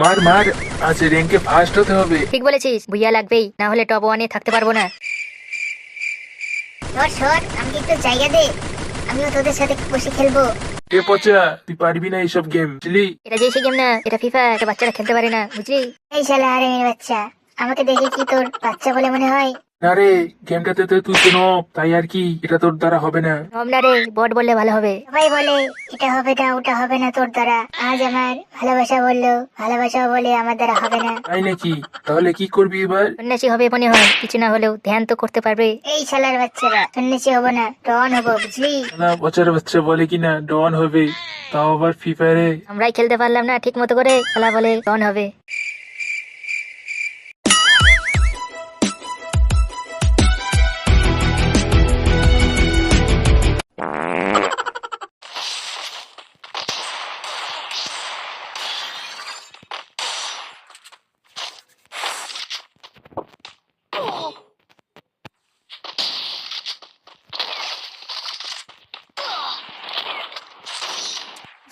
মার মার, আজ র্যাঙ্কে ফার্স্ট হতে হবে। ঠিক বলেছিস, ভুইয়া লাগবেই, না হলে টপ ওয়ানে থাকতে পারবো না। সর সর, আমাকে একটু জায়গা দে, আমিও তোদের সাথে বসে খেলবো। এ পচা, তুই পারবি না এইসব গেম, বুঝলি? এটা যে সে গেম না, এটা ফিফা, এটা বাচ্চারা খেলতে পারে না, বুঝলি? এই শালা হারামির বাচ্চা, আমাকে দেখে কি তোর বাচ্চা বলে মনে হয়? না রে, গেমটাতে তো তুই কোনো, তাই আর কি, এটা তোর দ্বারা হবে না। নব না রে, বট বললে ভালো হবে। সবাই বলে এটা হবে না ওটা হবে না তোর দ্বারা, আজ আমার ভালোবাসা বললো, ভালোবাসা বলে আমার দ্বারা হবে না। তাই নাকি? তাহলে কি করবি এবার? সন্ন্যাসী হবে মনে হয়, কিছু না হলেও ধ্যান তো করতে পারবে। এই শালার বাচ্চারা, সন্ন্যাসী হবো না, ডন হবো, বুঝলি? না, পচার বাচ্চা বলে কিনা ডন হবে, তাও আবার ফ্রি ফায়ারে। আমরাই খেলতে পারলাম না ঠিক মতো করে, খেলা বলে ডন হবে।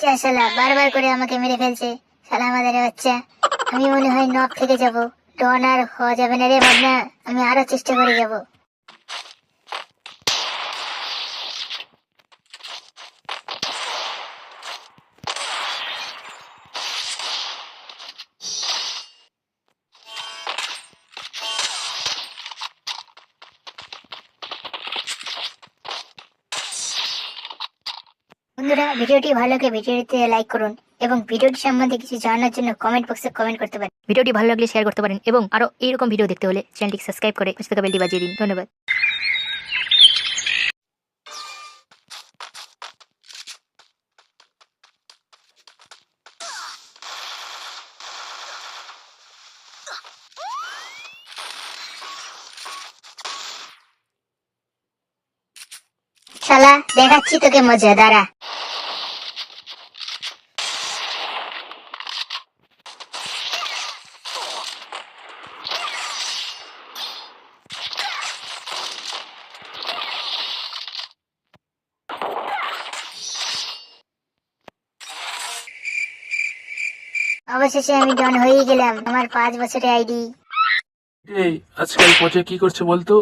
যা শালা বারবার করে আমাকে মেরে ফেলছে, শালা আমাদের বাচ্চা। আমি মনে হয় নক থেকে যাব, ডন আর হওয়া যাবে না রে ভাবনা, আমি আরো চেষ্টা করে যাব। বন্ধুরা, ভিডিওটি ভালো লাগে ভিডিওটিতে লাইক করুন এবং ভিডিওটি সম্বন্ধে কিছু জানার জন্য কমেন্ট বক্সে কমেন্ট করতে পারেন। ভিডিওটি ভালো লাগলে শেয়ার করতে পারেন এবং আরো এইরকম ভিডিও দেখতে হলে চ্যানেলটি সাবস্ক্রাইব করে পাশে থাকা বেলটি বাজিয়ে দিন। ধন্যবাদ। শালা দেখাচ্ছি তোকে মজা, দাঁড়া। অবশেষে আমি ডন হয়েই গেলাম, আমার 5 বছরের আইডি। এই আজকাল পচা কি করছে বলতো?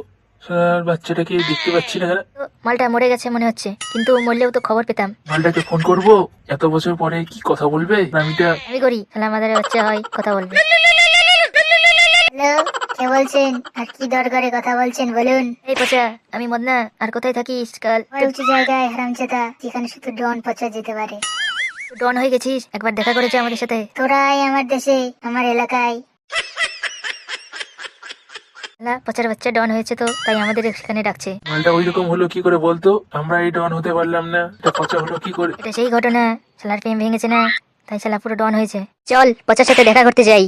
সার বাচ্চাটাকে দেখতে পাচ্ছি না। তো মালটা মরে গেছে মনে হচ্ছে, কিন্তু মরলেও তো খবর পেতাম। মালটাকে ফোন করবো, এত বছর পরে কি কথা বলবে? আমিটা আমি করি, তাহলে আমাদের বাচ্চা হয়, কথা বলবে। হ্যালো, কে বলছেন আর কি দরকারে কথা বলছেন বলুন? এই পচা, আমি মদনা, আর কোথায় থাকিস কাল? আমার উঁচু জায়গায় হারামজাদা, যেখানে শুধু ডন পচা যেতে পারে। তুই ডন হয়ে গেছিস, একবার দেখা করেছে আমাদের সাথে। তোরাই আমার দেশে, আমার এলাকায়। না, পচার বাচ্চা ডন হয়েছে তো তাই আমাদের সেখানে ডাকছে। মালটা ওই রকম হলো কি করে বলতো? আমরা এই ডন হতে পারলাম না, এটা পচা হলো কি করে? এটা সেই ঘটনা, শালার প্রেম ভেঙেছে না, তাই শালা পুরো ডন হয়েছে। চল পচার সাথে দেখা করতে যাই।